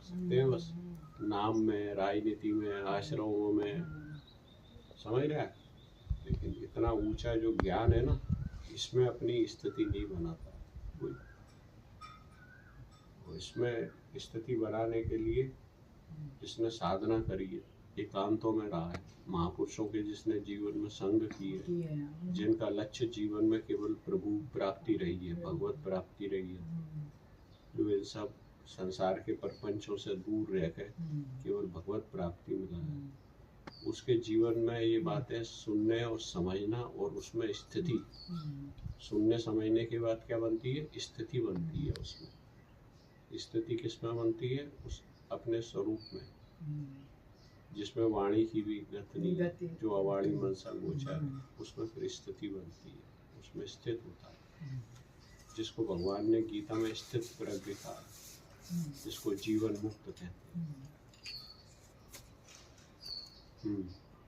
सकते हैं बस नाम में, राजनीति में, आश्रमों में, समझ रहा है। लेकिन इतना ऊंचा जो ज्ञान है ना, इसमें अपनी स्थिति नहीं बनाता कोई। इसमें स्थिति बनाने के लिए जिसने साधना करी है, एकांतों में रहा है, महापुरुषों के जिसने जीवन में संग किए, जिनका लक्ष्य जीवन में केवल प्रभु प्राप्ति रही है, भगवत प्राप्ति रही है, जो इन सब संसार के प्रपंचों से दूर रहकर केवल भगवत प्राप्ति मिला है, उसके जीवन में ये बातें सुनने और समझना और उसमें स्थिति, सुनने समझने के बाद क्या बनती है, स्थिति बनती है। उसमें स्थिति किसमें बनती है, उस अपने स्वरूप में, जिसमें वाणी की भी गति नहीं, जो अवाणी मनसा गोचर, उसमें फिर स्थिति बनती है, उसमें स्थित होता है, जिसको भगवान ने गीता में स्थित प्रज्ञ कहा, जिसको जीवन मुक्त कहते हैं।